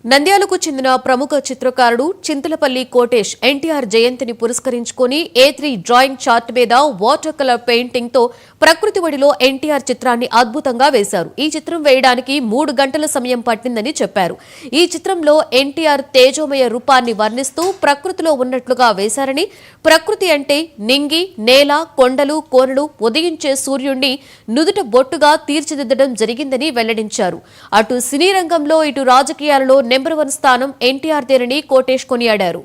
నంద్యాలకు చెందిన ప్రముఖ చిత్రకారుడు చింతలపల్లి కోటేష్ ఎన్టీఆర్ జయంతిని పురస్కరించుకుని A3 డ్రాయింగ్ చార్ట్ మీద వాటర్ కలర్ పెయింటింగ్ తో ప్రకృతి ఒడిలో ఎన్టీఆర్ చిత్రాన్ని అద్భుతంగా వేశారు. ఈ చిత్రం వేయడానికి 3 గంటల సమయం పట్టిందని చెప్పారు. ఈ చిత్రంలో ఎన్టీఆర్ తేజోమయ రూపాన్ని వర్ణిస్తూ ప్రకృతిలో ఉన్నట్లుగా వేశారని, ప్రకృతి అంటే నింగి, నేల, కొండలు, కోనలు, ఉదయించే సూర్యుడిని నుదుట బొట్టుగా తీర్చిదిద్దడం జరిగిందని వెల్లడించారు. అటు సినీ రంగంలో ఇటు రాజకీయాలలో నెంబర్ 1 స్థానం ఎన్టీఆర్ దేనని కోటేష్ కొనియాడారు.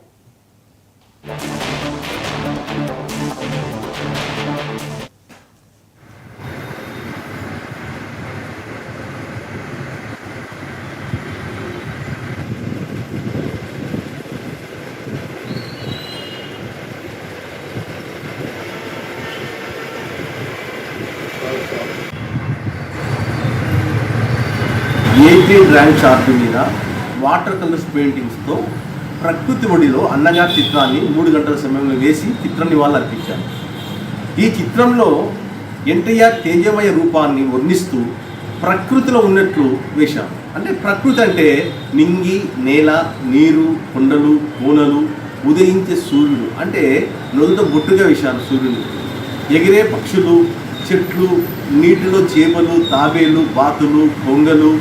A3 డ్రాయింగ్ చార్ట్ మీద వాటర్ కలర్స్ పెయింటింగ్స్తో ప్రకృతి ఒడిలో అన్నగారి చిత్రాన్ని 3 గంటల సమయంలో వేసి చిత్ర నివాళులు అర్పించారు. ఈ చిత్రంలో ఎన్టీఆర్ తేజమయ రూపాన్ని వర్ణిస్తూ ప్రకృతిలో ఉన్నట్లు వేశారు. అంటే ప్రకృతి అంటే నింగి, నేల, నీరు, కొండలు, కోనలు, ఉదయించే సూర్యుడు అంటే నొదుట బొట్టుగా వేశారు సూర్యుడు. ఎగిరే పక్షులు, చెట్లు, నీటిలో చేపలు, తాబేలు, బాతులు, కొంగలు,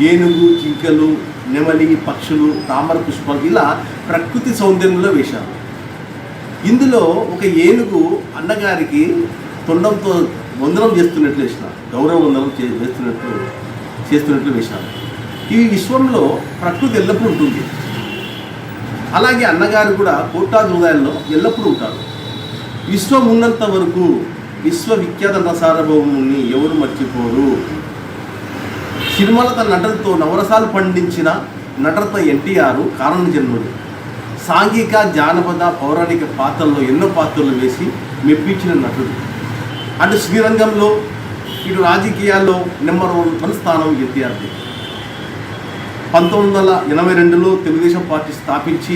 ఏనుగు, జింకలు, నెమలి, పక్షులు, తామర పుష్పాలు ఇలా ప్రకృతి సౌందర్యంలో వేశారు. ఇందులో ఒక ఏనుగు అన్నగారికి తొండంతో వందనం చేస్తున్నట్లు వేసినారు, గౌరవ వందనం చేస్తున్నట్లు వేశారు. ఈ విశ్వంలో ప్రకృతి ఎల్లప్పుడూ ఉంటుంది. అలాగే అన్నగారు కూడా కోట్లాది హృదయాల్లో ఎల్లప్పుడూ ఉంటారు. విశ్వం ఉన్నంత వరకు విశ్వవిఖ్యాత నసారభౌముని ఎవరు మర్చిపోరు. సినిమాల తన నటనతో నవరసాలు పండించిన నటరత్న ఎన్టీఆర్ కారణ జన్ముడు. సాంఘిక, జానపద, పౌరాణిక పాత్రల్లో ఎన్నో పాత్రలు వేసి మెప్పించిన నటుడు. అటు శ్రీరంగంలో ఇటు రాజకీయాల్లో నెంబర్ 1 స్థానం ఎన్టీఆర్ది. 1982లో తెలుగుదేశం పార్టీ స్థాపించి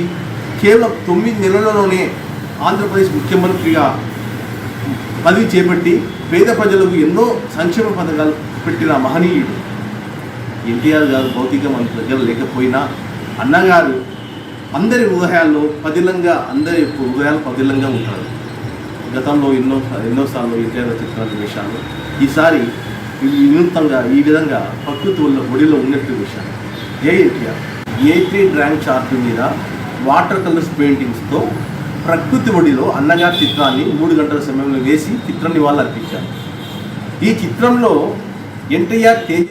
కేవలం 9 నెలలలోనే ఆంధ్రప్రదేశ్ ముఖ్యమంత్రిగా పదవి చేపట్టి పేద ప్రజలకు ఎన్నో సంక్షేమ పథకాలు పెట్టిన మహనీయుడు ఎన్టీఆర్ గారు. భౌతిక మన దగ్గర లేకపోయినా అన్నగారు అందరి హృదయాల్లో పదిలంగా, అందరి హృదయాలు పదిలంగా ఉంటారు. గతంలో ఎన్నోసార్లు ఎన్టీఆర్ చిత్రాలు వేశాను. ఈసారి వినూత్నంగా ఈ విధంగా ప్రకృతి ఒడిలో ఉన్నట్లు వేశాను. ఎన్టీఆర్ A3 డ్రాయింగ్ చార్ట్ మీద వాటర్ కలర్స్ పెయింటింగ్స్తో ప్రకృతి ఒడిలో అన్నగారి చిత్రాన్ని 3 గంటల సమయంలో వేసి చిత్ర నివాళులు అర్పించారు. ఈ చిత్రంలో ఎన్టీఆర్ తేజ